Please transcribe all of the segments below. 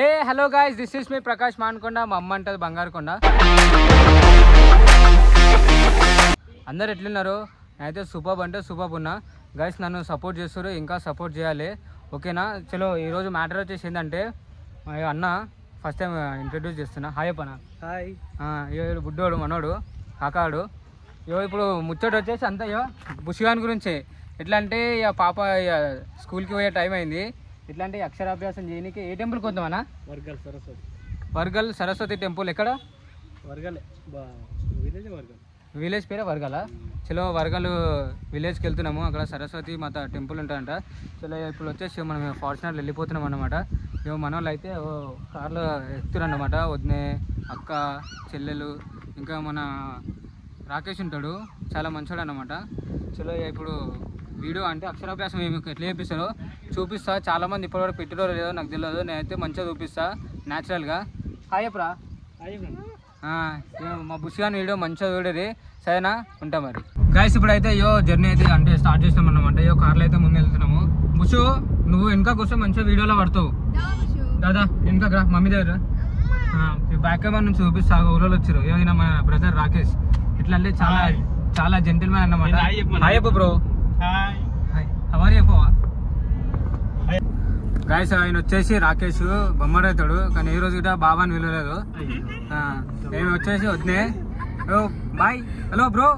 A hello guys, this is me Prakash Mankonda. మా అమ్మ అంటది బంగారుకొండ. అందరు ఎట్లున్నారు? నేనైతే సూపర్ అంటే సూపర్ ఉన్నా. గైస్ నన్ను సపోర్ట్ చేస్తారు, ఇంకా సపోర్ట్ చేయాలి, ఓకేనా? చలో ఈరోజు మ్యాటర్ వచ్చేసి ఏంటంటే అన్న ఫస్ట్ టైం ఇంట్రడ్యూస్ చేస్తున్నా. హాయ్ అప్పనా. హాయ్. బుడ్డోడు మనోడు కాకాడు. ఇప్పుడు ముచ్చట వచ్చేసి అంతా బుషిగాన్ గురించే. ఎట్లా అంటే ఇక పాప స్కూల్కి పోయే టైం అయింది. ఎట్లా అంటే అక్షరాభ్యాసం చేయడానికి ఏ టెంపుల్కి వద్దామన్నా? వర్గల్ సరస్వతి టెంపుల్. ఎక్కడ? విలేజ్ పేరే వర్గల. చలో వర్గల్ విలేజ్కి వెళ్తున్నాము. అక్కడ సరస్వతి మాత టెంపుల్ ఉంటుందంట. చలో ఇప్పుడు వచ్చేసి మనం ఫార్చునర్లో వెళ్ళిపోతున్నాం అన్నమాట. మన వాళ్ళు అయితే కార్లో ఎక్కుతారన్నమాట. వదినే, అక్క, చెల్లెలు, ఇంకా మన రాకేష్ ఉంటాడు, చాలా మంచోడు అన్నమాట. చలో ఇప్పుడు వీడియో అంటే అక్షరాభ్యాసం ఎట్లా చేపిస్తారో చూపిస్తా. చాలామంది ఇప్పటివరకు పెట్టిరో లేదో నాకు తెలియదు. నేనైతే మంచిగా చూపిస్తా న్యాచురల్గా. హాయ్ అప్రా. మా బుషిగాని వీడియో మంచిగా చూడేది, సరేనా? ఉంటా మరి. గైస్ ఇప్పుడైతే జర్నీ అయితే అంటే స్టార్ట్ చేస్తాం అన్నమాట. కార్లో అయితే ముందు వెళ్తున్నాము. బుషు నువ్వు వెనక కోసం మంచిగా వీడియోలో పడతావు. దాదా వెనక రా, మమ్మీ దగ్గర. బ్యాక్ కెమెరా నుంచి చూపిస్తా. ఊళ్ళో వచ్చారు ఏమైనా మా బ్రదర్ రాకేష్. ఎట్లా అంటే చాలా చాలా జెంటిల్మెన్ అన్నమాట. హాయ్ అప్పు బ్రో. హవర్ చెప్పవా? గాయస్ ఆయన వచ్చేసి రాకేష్ బొమ్మడు అవుతాడు, కానీ ఈ రోజు కూడా బాబా అని విలువలేదు. నేను వచ్చేసి వద్దే. బాయ్. Hello bro.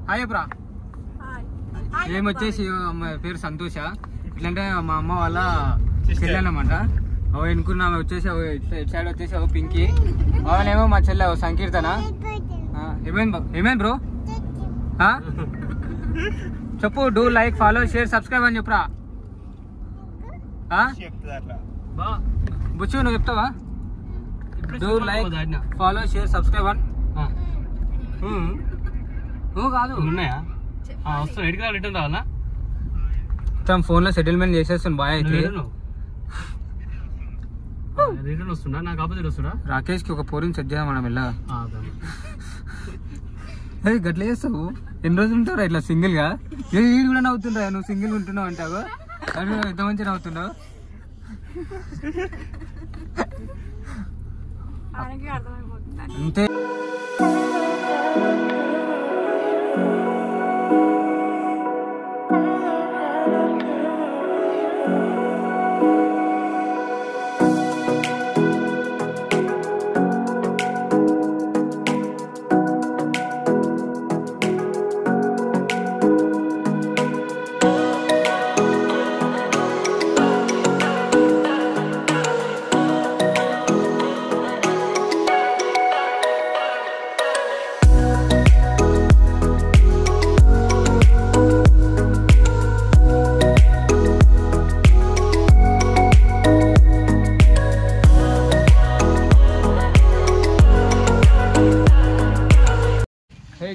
హాయ్ బ్రా. ఏమి వచ్చేసి అమ్మాయి పేరు సంతోష. ఎట్లంటే మా అమ్మ వాళ్ళ చెల్లె అన్నమాట. ఎనుకున్న ఆమె వచ్చేసి ఇటు సైడ్ వచ్చేసి పింకీ. అవనేమో మా చెల్లె సంకీర్తన. ఏమైంది బ్రో? చెప్పు. Do like, follow, share, subscribe అని చెప్పురా. బుచ్చు నువ్వు చెప్తావా? Do like, follow, share, subscribe అని. నువ్వు కాదు ఉన్నాయా? రిటర్న్ రావాలా? మొత్తం ఫోన్లో సెటిల్మెంట్ చేసేస్తాను బాయ్. అయితే రిటర్న్ వస్తుందా? నాకు ఆపోజిట్ వస్తుందా? రాకేష్ కి ఒక పోరిని సెట్ చేద్దాం మనం. వెళ్ళా గట్ల చేస్తావు. ఎన్ని రోజులు ఉంటారా ఇట్లా సింగిల్ గా? వీడు కూడా నవ్వుతుంటా. నువ్వు సింగిల్ ఉంటున్నావు అంటావు, అది ఎంత మంచిగా నవ్వుతున్నావు. అంతే.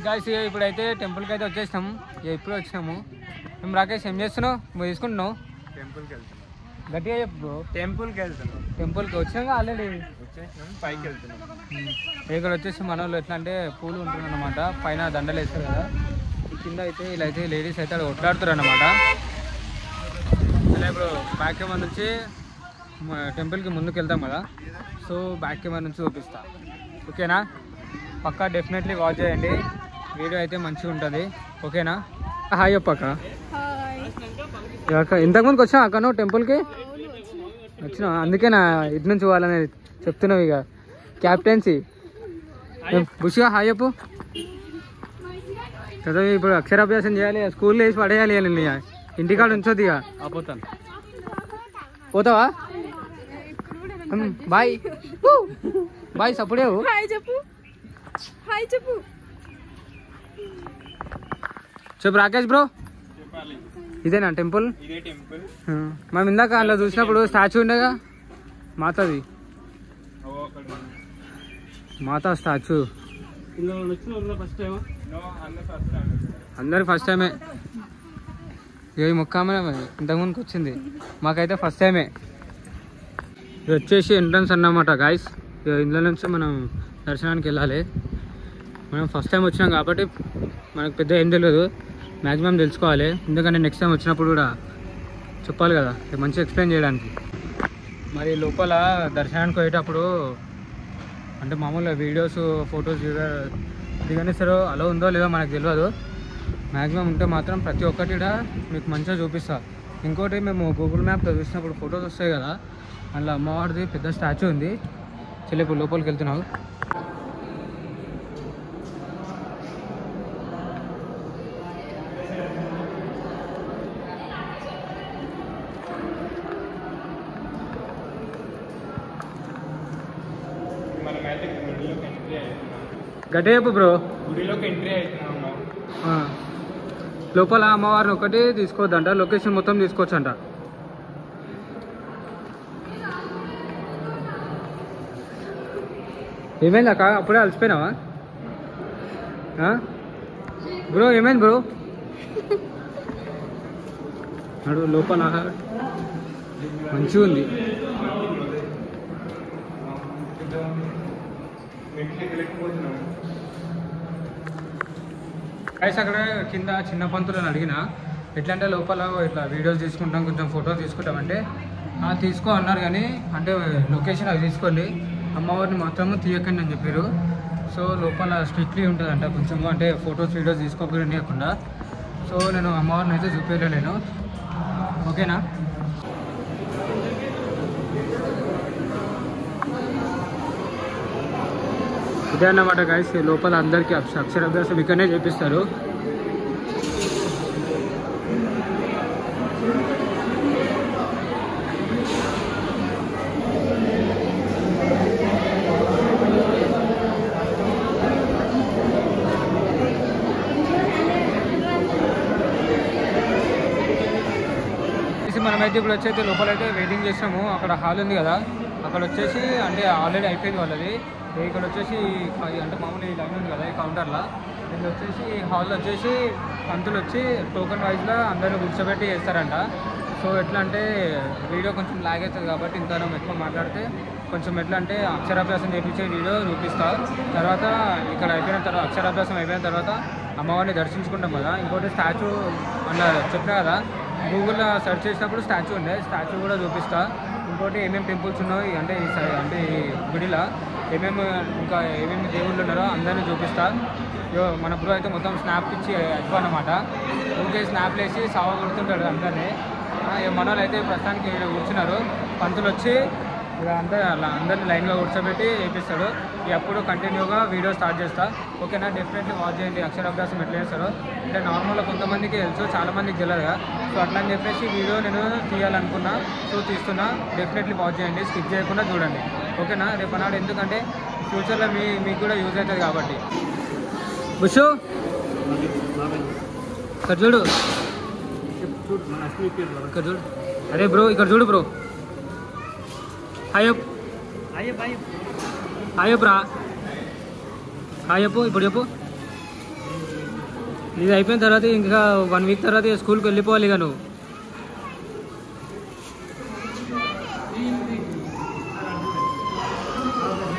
గాయస్ ఇప్పుడైతే టెంపుల్కి అయితే వచ్చేసినాము. ఇప్పుడు వచ్చినాము. మేము రాకేష్ ఏం చేస్తున్నావు? నువ్వు తీసుకుంటున్నావు? టెంపుల్కి వెళ్తున్నాం. గట్టిగా చెప్పు. టెంపుల్కి వెళ్తున్నాం. టెంపుల్కి వచ్చినాక ఆల్రెడీ వచ్చేసినాం, పైకి వెళ్తున్నాం. ఇక్కడ వచ్చేసి మన వాళ్ళు ఎట్లా అంటే పూలు ఉంటున్నారు అన్నమాట. పైన దండలు వేస్తారు కదా, కింద అయితే ఇలా అయితే లేడీస్ అయితే అక్కడ కొట్లాడుతారు అన్నమాట. అలా ఇప్పుడు బ్యాక్ కెమెరా నుంచి టెంపుల్కి ముందుకు వెళ్తాం కదా, సో బ్యాక్ కెమెరా నుంచి చూపిస్తా, ఓకేనా? పక్కా డెఫినెట్లీ వాచ్ చేయండి, వీడియో అయితే మంచిగా ఉంటుంది, ఓకేనా? హాయ్ అప్పక్క. ఇంతకుముందుకు వచ్చా అక్క నువ్వు టెంపుల్కి? వచ్చినా, అందుకే నా ఇటు నుంచి పోవాలని చెప్తున్నావు. ఇక క్యాప్టెన్సీ. బుషిగా హాయ్ చెప్పు. చదువు ఇప్పుడు అక్షరాభ్యాసం చేయాలి, స్కూల్లో వేసి పడేయాలి. నేను ఇంటికాడ ఉంచొద్దు. ఇక పోతాను. పోతావా? Bye bye. సప్పుడే చెప్పు రాకేష్ బ్రో. ఇదేనా టెంపుల్? మేము ఇందాక అందులో చూసినప్పుడు స్టాచ్యూ ఉండేగా మాతాది, మాతా స్టాచ్యూ. అందరికి ఫస్ట్ టైమే. ఈ మొక్క ఇంతకుముందుకు వచ్చింది, మాకైతే ఫస్ట్ టైమే. ఇది వచ్చేసి ఎంట్రన్స్ అన్నమాట గాయస్. ఇందులో నుంచి మనం దర్శనానికి వెళ్ళాలి. మనం ఫస్ట్ టైం వచ్చినాం కాబట్టి మనకు పెద్ద ఏం తెలియదు, మ్యాక్సిమం తెలుసుకోవాలి. ఎందుకంటే నెక్స్ట్ టైం వచ్చినప్పుడు కూడా చెప్పాలి కదా, మంచిగా ఎక్స్ప్లెయిన్ చేయడానికి. మరి లోపల దర్శనానికి పోయేటప్పుడు అంటే మామూలుగా వీడియోస్ ఫొటోస్ దిగనిస్తారో అలా ఉందో లేదో మనకు తెలియదు. మ్యాక్సిమం ఉంటే మాత్రం ప్రతి ఒక్కటి కూడా మీకు మంచిగా చూపిస్తా. ఇంకోటి మేము గూగుల్ మ్యాప్లో చూసినప్పుడు ఫొటోస్ వస్తాయి కదా, అందులో అమ్మవారిది పెద్ద స్టాచ్యూ ఉంది. చెల్లి ఇప్పుడు లోపలికి వెళ్తున్నావు. గట్టేపు బ్రో గుడిలోకి ఎంట్రీ అవుతున్నాం. లోపల అమ్మవారిని ఒకటి తీసుకోవద్దంట, లొకేషన్ మొత్తం తీసుకోవచ్చంట. ఏమైంది అక్క, అప్పుడే అలసిపోయినావా బ్రో? ఏమైంది బ్రో? నడు లోపల మంచిగా ఉంది. గైస్ అక్కడ కింద చిన్న పంతులను అడిగిన ఎట్లా అంటే లోపల ఇట్లా వీడియోస్ తీసుకుంటాం, కొంచెం ఫోటోస్ తీసుకుంటామంటే తీసుకో అన్నారు. కానీ అంటే లొకేషన్ అవి తీసుకోండి, అమ్మవారిని మాత్రము తీయకండి అని చెప్పారు. సో లోపల స్ట్రిక్ట్లీ ఉంటుందంట కొంచెం, అంటే ఫొటోస్ వీడియోస్ తీసుకోకుండా. సో నేను అమ్మవారిని అయితే చూపించలేను, ఓకేనా? ఇదే అన్నమాట గైస్, లోపల అందరికీ అక్షరాభ్యాసం ఇక్కడనే చేపిస్తారు. మనమైతే ఇప్పుడు వచ్చి లోపలైతే వెయిటింగ్ చేసాము. అక్కడ హాల్ ఉంది కదా, అక్కడ వచ్చేసి అంటే ఆల్రెడీ అయిపోయింది వాళ్ళది. ఇక్కడ వచ్చేసి అంటే మామూలు ఈ లైన్ ఉంది కదా ఈ కౌంటర్లో, దీన్ని వచ్చేసి హాల్లో వచ్చేసి పంతులు వచ్చి టోకెన్ వైజ్లో అందరిని కూర్చోబెట్టి చేస్తారంట. సో ఎట్లా అంటే వీడియో కొంచెం లాగ్ అవుతుంది కాబట్టి ఇంకా ఎక్కువ మాట్లాడితే కొంచెం ఎట్లా అంటే అక్షరాభ్యాసం చేయించే వీడియో చూపిస్తా. తర్వాత ఇక్కడ అయిపోయిన తర్వాత అక్షరాభ్యాసం అయిపోయిన తర్వాత అమ్మవారిని దర్శించుకుంటాం కదా. ఇంకోటి స్టాచ్యూ అన్న చెప్పినా కదా, గూగుల్లో సెర్చ్ చేసినప్పుడు స్టాచ్యూ ఉండే, స్టాచ్యూ కూడా చూపిస్తా. ఇంకోటి ఏమేమి టెంపుల్స్ ఉన్నాయో అంటే ఈ గుడిలో ఏమేమి ఇంకా ఏమేమి దేవుళ్ళు ఉన్నారో అందరినీ చూపిస్తా. మన బ్రో అయితే మొత్తం స్నాప్ ఇచ్చి ఎక్కువ అన్నమాట, ఊరికే స్నాప్లు వేసి సావ కొడుతుంటాడు అందరినీ. మన వాళ్ళు అయితే ప్రస్తుతానికి కూర్చున్నారు, పంతులు వచ్చి ఇక అందరినీ లైన్గా కూర్చోబెట్టి చేపిస్తాడు. అప్పుడు కంటిన్యూగా వీడియో స్టార్ట్ చేస్తా, ఓకేనా? డెఫినెట్లీ వాచ్ చేయండి అక్షరాభ్యాసం ఎట్లా చేస్తారో. అంటే నార్మల్గా కొంతమందికి తెలుసు, చాలామందికి తెలియదు కదా. సో అట్లా అని చెప్పేసి వీడియో నేను తీయాలనుకున్నా, సో తీస్తున్నా. డెఫినెట్లీ వాచ్ చేయండి, స్కిప్ చేయకుండా చూడండి, ఓకేనా? రేపు అన్నాడు ఎందుకంటే ఫ్యూచర్లో మీకు కూడా యూజ్ అవుతుంది కాబట్టి. బుషు ఇక్కడ చూడు, ఇక్కడ చూడు. అరే బ్రో ఇక్కడ చూడు బ్రో. హాయ్ చెప్పరా, హాయ్ చెప్పు. ఇప్పుడు చెప్పు. ఇది అయిపోయిన తర్వాత ఇంకా 1 వీక్ తర్వాత స్కూల్కి వెళ్ళిపోవాలి ఇక నువ్వు.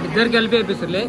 ఇద్దరికి కలిపి వేపిస్తారులే.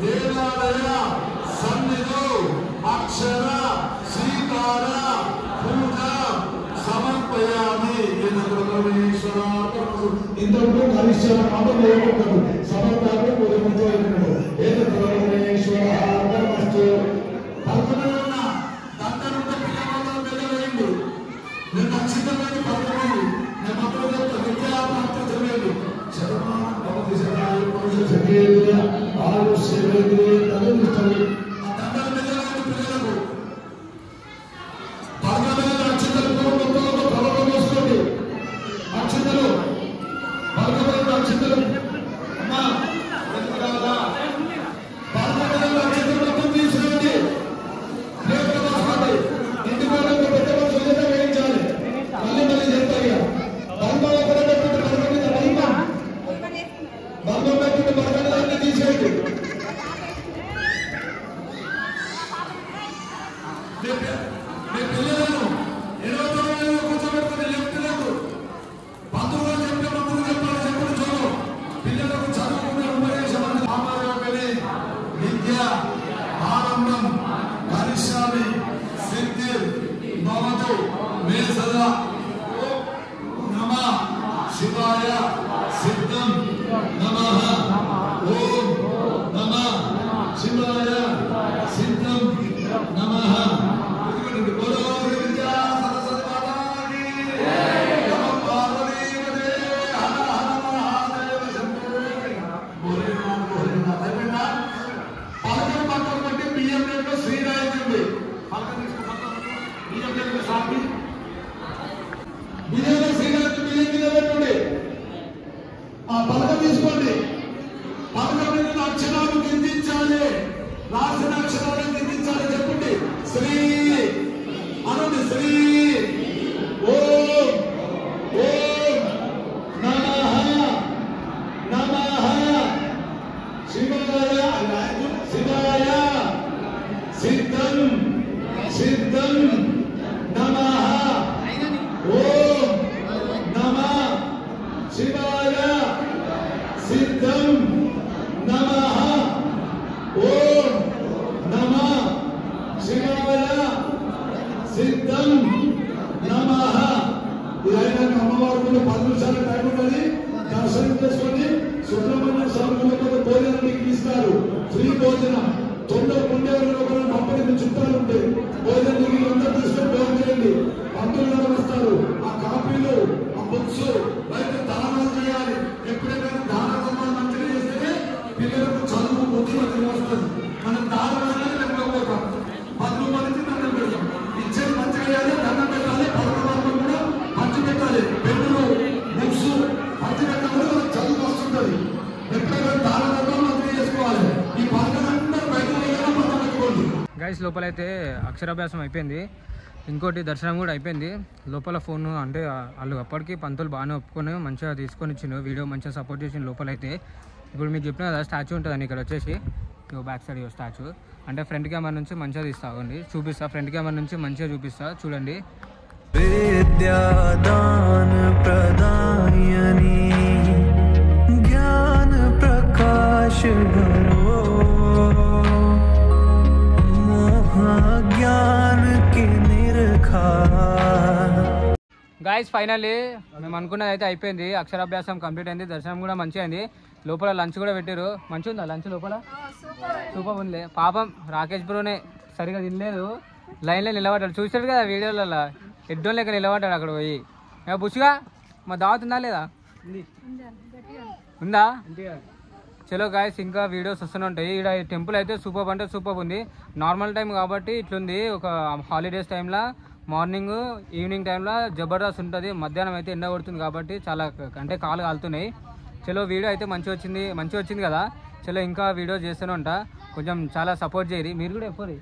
దేవాలయ సన్నిధో అక్షర శ్రీకార పూజ సమర్పయామి. ఇంతకు హరిశ్చర మాటలు లేకుంటారు సమర్పయాలు పూజ నేను ఖచ్చితమైన పదవి నేను మాత్రం విద్యాప్రాప్త చదివేది శివాయ సిద్ధం నమః ఓం నమః శివాయ సిద్ధం నమః. ఆ పలక తీసుకోండి. పలక మీద అక్షరాలు కిందించాలి, రాసిన అక్షరాలు కిందించాలి. చెప్పండి శ్రీ అనండి. శ్రీ ఓం ఓం నమః నమః శివాయ శివాయ సిద్ధం సిద్ధం నమః ఓం నమః శివాయ సిద్ధం నమః ఓం నమః శివాయ సిద్ధం నమః. ఇదైనా అమ్మవారు కూడా 10 నిమిషాల టైం ఉన్నది. దర్శనం చేసుకోండి. సుబ్రహ్మణ్య స్వామి భోజనం మీకు ఇస్తారు, ఫ్రీ భోజనం. తొందర పుణ్యవరంలో కూడా పంపడి చుట్టాలు ఉంటాయి. భోజనం మీకు అందరూ తీసుకొని భోజనం చేయండి. పంతులు వస్తారు. ఆ కాపీలు ఆ బుక్స్ బయట దానాలు చేయాలి. ఎప్పుడైనా దాన ధర్మాలు మంచిగా చేస్తేనే పిల్లలకు చదువు బుద్ధి మంచిగా వస్తుంది. మనం దానాలనే లేకపోతాం. 10 మందికి దండం పెడతాం. ఇచ్చేది మంచిగా చేయాలి, దండం పెట్టాలి. పదకొండు కూడా పంచి పెట్టాలి. పెన్నులు బుక్స్ పంచి పెట్టాలి. చదువు వస్తుంటది. ఎప్పుడైనా దాన ధర్మాలు మంచిగా చేసుకోవాలి. ఈ పదకొండు బయట పెట్టుకోండి. గైస్ లోపలైతే అక్షరాభ్యాసం అయిపోయింది. ఇంకోటి దర్శనం కూడా అయిపోయింది. లోపల ఫోన్ అంటే వాళ్ళు అప్పటికి పంతులు బాగానే ఒప్పుకొని మంచిగా తీసుకొని ఇచ్చిండు. వీడియో మంచిగా సపోర్ట్ చేసిన లోపలైతే. ఇప్పుడు మీకు చెప్పిన కదా స్టాచ్యూ ఉంటుందని ఇక్కడ వచ్చేసి బ్యాక్ సైడ్ స్టాచ్యూ అంటే ఫ్రంట్ కెమెరా నుంచి మంచిగా తీస్తామండి. చూపిస్తా, ఫ్రంట్ కెమెరా నుంచి మంచిగా చూపిస్తా చూడండి. విద్యాదాన ప్రదాయని జ్ఞాన ప్రకాశ గాయస్ ఫైనల్లీ మేము అనుకున్నది అయితే అయిపోయింది. అక్షరాభ్యాసం కంప్లీట్ అయింది. దర్శనం కూడా మంచిగా అయింది. లోపల లంచ్ కూడా పెట్టారు. మంచిగా ఉందా లంచ్ లోపల? సూపర్ ఉంది. పాపం రాకేష్ బ్రోనే సరిగా తినలేదు, లైన్లో నిలబడ్డాడు. చూసాడు కదా వీడియోలలో, ఎడ్డోన్ లెక్క నిలబడ్డాడు అక్కడ పోయి. బుష్గా మా దావత్ ఉందా లేదా? ఉందా? చలో గాయస్ ఇంకా వీడియోస్ వస్తూనే ఉంటాయి. ఇక్కడ టెంపుల్ అయితే సూపర్ అంటే సూపర్ ఉంది. నార్మల్ టైం కాబట్టి ఇట్లుంది. ఒక హాలిడేస్ టైంలో మార్నింగ్ ఈవినింగ్ టైంలో జబర్దస్త్ ఉంటుంది. మధ్యాహ్నం అయితే ఎండ కొడుతుంది కాబట్టి చాలా అంటే కాలు కాలుతున్నాయి. చలో వీడియో అయితే మంచిగా వచ్చింది కదా. చలో ఇంకా వీడియో చేస్తూనే ఉంటా. కొంచెం చాలా సపోర్ట్ చేయరు. మీరు కూడా ఎప్పుడు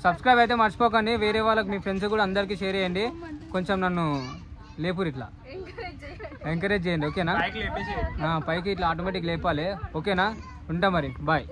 సబ్స్క్రైబ్ అయితే మర్చిపోకండి. వేరే వాళ్ళకి మీ ఫ్రెండ్స్ కూడా అందరికీ షేర్ చేయండి. కొంచెం నన్ను లేపురు ఇట్లా ఎంకరేజ్ చేయండి. ఓకేనా? పైకి ఇట్లా ఆటోమేటిక్ లేపాలి. ఓకేనా? ఉంటా మరి. బాయ్.